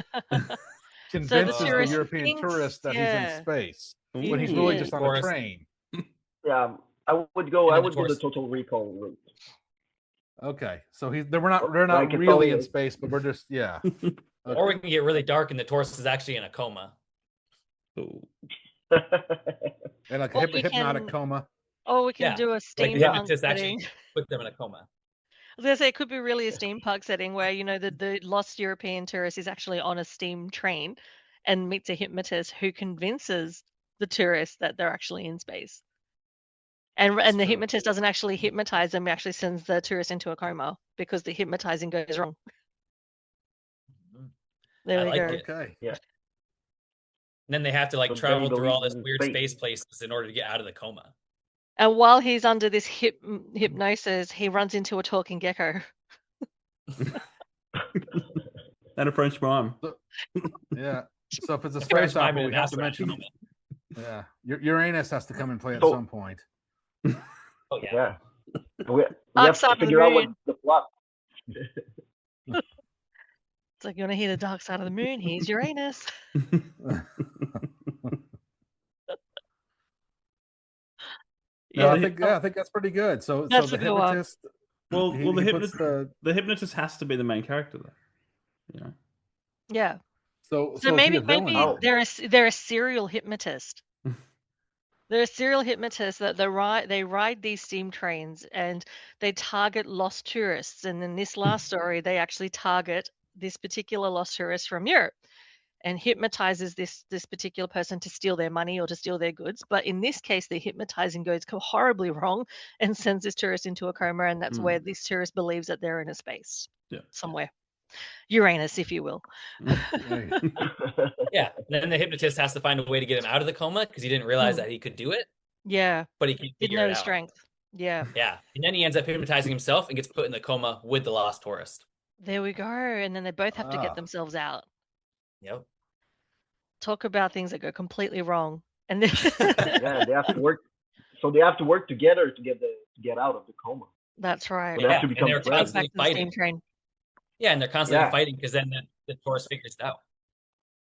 convinces the European tourist that he's in space when he's really just on a train? Yeah, I would go the Total Recall route. Okay, so they're not really in space, but we're just Okay. Or we can get really dark, and the tourist is actually in a coma. And like a hypnotic coma. Oh, we can do a steampunk setting. Actually put them in a coma. I was gonna say it could be really a steampunk setting where the lost European tourist is actually on a steam train and meets a hypnotist who convinces the tourist that they're actually in space. And the hypnotist doesn't actually hypnotize them; actually sends the tourist into a coma because the hypnotizing goes wrong. There we go. Okay. Yeah. And then they have to travel through all this weird space places in order to get out of the coma. And while he's under this hypnosis, he runs into a talking gecko. And a French mime. Yeah. So if it's a space opera, we have to mention. Yeah, Uranus has to come and play at some point. Oh yeah. We have to figure out what the plot. It's like, you want to hear the dark side of the moon? Here's Uranus. No, I think that's pretty good. So the hypnotist. The hypnotist has to be the main character, though. Yeah. So maybe they're a serial hypnotist. They're a serial hypnotist that they ride these steam trains and they target lost tourists. And in this last story, they actually target this particular lost tourist from Europe and hypnotizes this particular person to steal their money or to steal their goods. But in this case, the hypnotizing goes horribly wrong and sends this tourist into a coma. And that's where this tourist believes that they're in a space somewhere. Uranus, if you will. Yeah. And then the hypnotist has to find a way to get him out of the coma because he didn't realize that he could do it. Yeah. But he didn't know his strength. Yeah. Yeah. And then he ends up hypnotizing himself and gets put in the coma with the lost tourist. There we go. And then they both have to get themselves out. Yep. Talk about things that go completely wrong. And then they have to work. So they have to work together to get out of the coma. That's right. So they have to become friends. Constantly fighting. Yeah, and they're constantly fighting because then the tourist figures it out.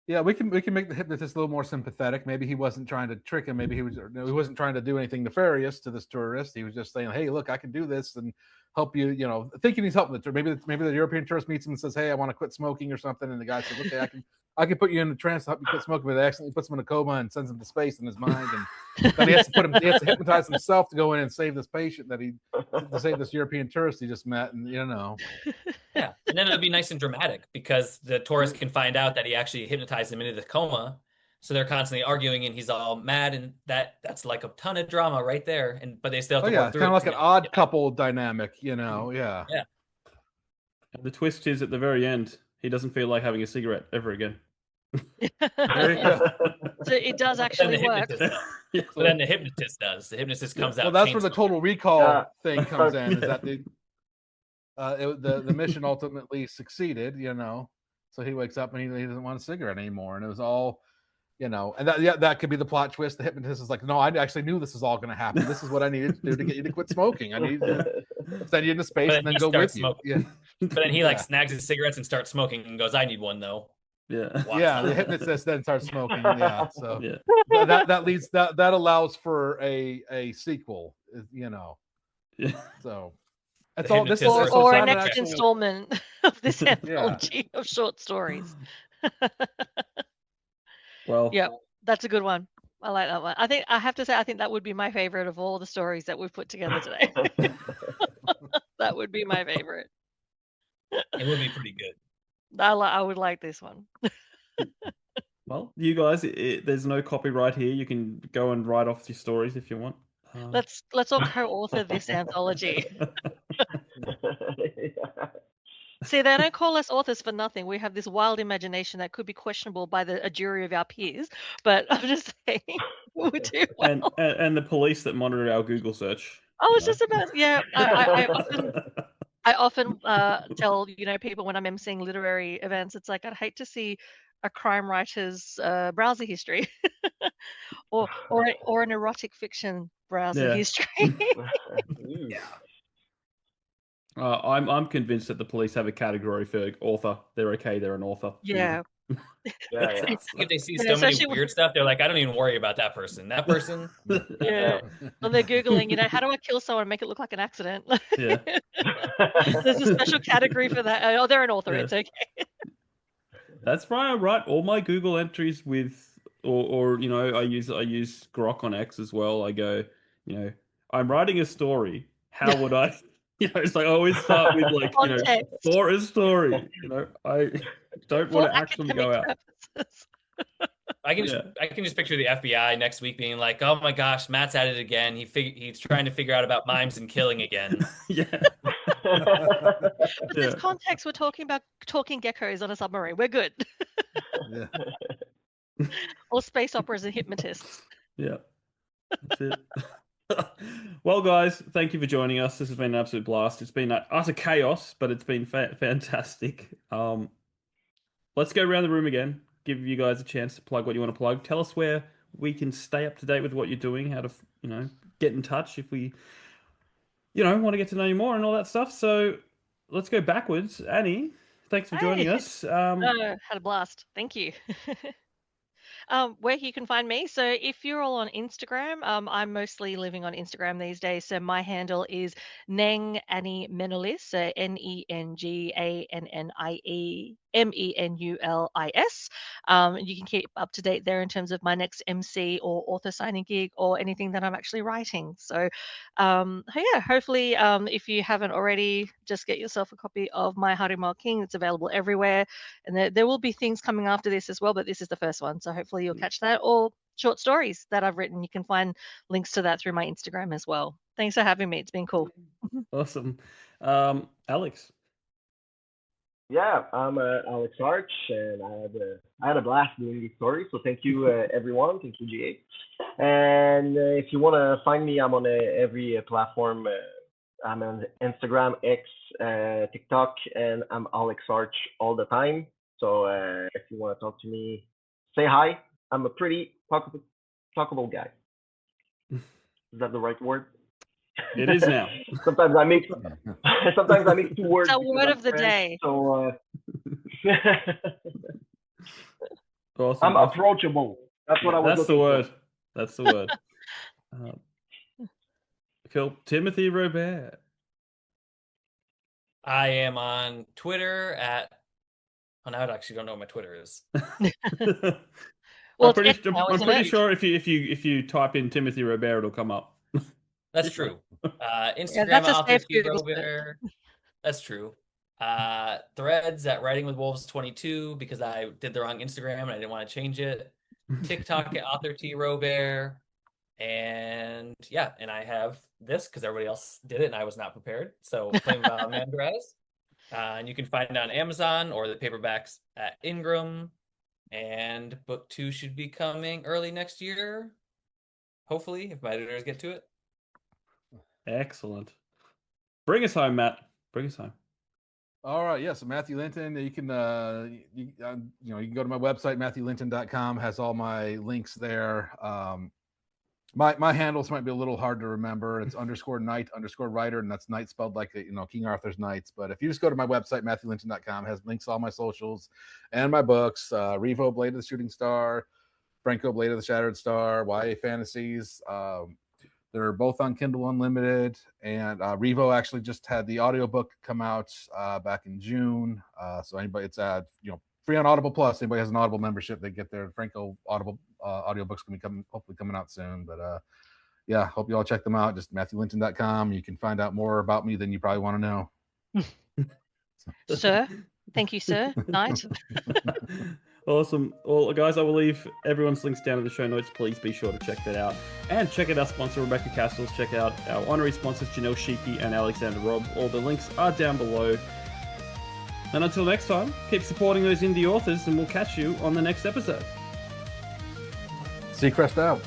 Yeah, we can make the hypnotist a little more sympathetic. Maybe he wasn't trying to trick him. Maybe he wasn't trying to do anything nefarious to this tourist. He was just saying, "Hey, look, I can do this and help you." Thinking he's helping the tourist. Maybe the European tourist meets him and says, "Hey, I want to quit smoking or something," and the guy says, "Okay, I can put you in a trance to help you quit smoking," but it accidentally puts him in a coma and sends him to space in his mind, and then he has to hypnotize himself to go in and save this patient to save this European tourist he just met, and Yeah, and then it'll be nice and dramatic because the tourist can find out that he actually hypnotized him into the coma. So they're constantly arguing, and he's all mad, and that's like a ton of drama right there. But they still have to work through kind it. of like an odd couple dynamic, Yeah. Yeah. And the twist is at the very end, he doesn't feel like having a cigarette ever again. There you go. So it does actually work. Yeah. But then the hypnotist does. The hypnotist comes out. Well, that's where the total recall thing comes in. Is Yeah. that the mission ultimately succeeded? So he wakes up and he doesn't want a cigarette anymore, and it was all, and that could be the plot twist. The hypnotist is like, "No, I actually knew this was all going to happen. This is what I needed to do to get you to quit smoking. I need to send you into space and then go with you." Yeah. But then he snags his cigarettes and starts smoking and goes, "I need one though." Yeah. Yeah, the hypnotist then starts smoking. Yeah, so that allows for a sequel. Yeah. So that's all. This is or a next installment of this anthology of short stories. Well, yeah, that's a good one. I like that one. I have to say, I think that would be my favorite of all the stories that we've put together today. That would be my favorite. It would be pretty good. I would like this one. Well, you guys, there's no copyright here. You can go and write off your stories if you want. Let's all co-author this anthology. See, they don't call us authors for nothing. We have this wild imagination that could be questionable by a jury of our peers. But I'm just saying, we would do well. And the police that monitor our Google search. I was just about, I often tell people when I'm emceeing literary events, it's like I'd hate to see a crime writer's browser history, or an erotic fiction browser history. Yeah. I'm convinced that the police have a category for author. They're okay. They're an author. Yeah. If they see so many weird stuff, they're like, "I don't even worry about that person. That person." Yeah. And they're Googling, how do I kill someone and make it look like an accident? Yeah. There's a special category for that. Oh, they're an author. Yeah. It's okay. That's right. I write all my Google entries with, or I use Grok on X as well. I go, I'm writing a story. How would I? It's like I always start with for a story. I don't want to actually go out. I can just picture the FBI next week being like, "Oh my gosh, Matt's at it again. He's trying to figure out about mimes and killing again." Yeah. But this context, we're talking about talking geckos on a submarine. We're good. Or space operas and hypnotists. Yeah. That's it. Well, guys, thank you for joining us. This has been an absolute blast. It's been utter chaos, but it's been fantastic. Let's go around the room again. Give you guys a chance to plug what you want to plug. Tell us where we can stay up to date with what you're doing, how to, get in touch if we, want to get to know you more and all that stuff. So let's go backwards. Annie, thanks for joining us. Had a blast. Thank you. Where you can find me. So if you're all on Instagram, I'm mostly living on Instagram these days. So my handle is Neng Annie Menulis. So NenAnnieMenulis. You can keep up to date there in terms of my next MC or author signing gig or anything that I'm actually writing. So hopefully if you haven't already, just get yourself a copy of my Harimo King. It's available everywhere. And there will be things coming after this as well, but this is the first one. So hopefully you'll catch that, or short stories that I've written. You can find links to that through my Instagram as well. Thanks for having me. It's been cool. Awesome. Alex. Yeah, I'm Alex Arch, and I had a blast doing these stories. So thank you, everyone. Thank you, GA. And if you want to find me, I'm on every platform. I'm on Instagram, X, TikTok, and I'm Alex Arch all the time. So if you want to talk to me, say hi. I'm a pretty talkable guy. Is that the right word? It is now. Sometimes I make 2 words. It's a word of the day. So Awesome. I'm approachable. That's what I was That's the looking word. for. That's the word. Cool. Timothy Robare. I am on Twitter at. Oh, now I actually don't know what my Twitter is. Well, I'm pretty, it's now, I'm isn't pretty it? sure if you type in Timothy Robare, it'll come up. That's true. Instagram that's a author safe T Google search. Robare. That's true. Threads at Writing with Wolves 22 because I did the wrong Instagram and I didn't want to change it. TikTok at author T Robare. And yeah, and I have this because everybody else did it and I was not prepared. So Flame of Almandraz. And you can find it on Amazon or the paperbacks at Ingram. And book 2 should be coming early next year. Hopefully, if my editors get to it. Excellent. Bring us home, Matt. Bring us home. All right, yeah. So Matthew Linton, you can you can go to my website, MatthewLinton.com, has all my links there. My handles might be a little hard to remember. It's _knight_writer, and that's Knight spelled like King Arthur's Knights. But if you just go to my website, MatthewLinton.com, has links to all my socials and my books. Revo, Blade of the Shooting Star, Franco, Blade of the Shattered Star, YA Fantasies. They're both on Kindle Unlimited, and Revo actually just had the audiobook come out back in June. So anybody, it's free on Audible Plus. Anybody has an Audible membership, they get their Franco Audible audiobooks going to be hopefully coming out soon. But yeah, hope you all check them out. Just MatthewLinton.com. You can find out more about me than you probably want to know. Sir, thank you, sir. Knight. Awesome. Well, guys, I will leave everyone's links down in the show notes. Please be sure to check that out. And check out our sponsor, Rebecca Castles. Check out our honorary sponsors, Janelle Schiecke and Alexander Robb. All the links are down below. And until next time, keep supporting those indie authors, and we'll catch you on the next episode. Seacrest out.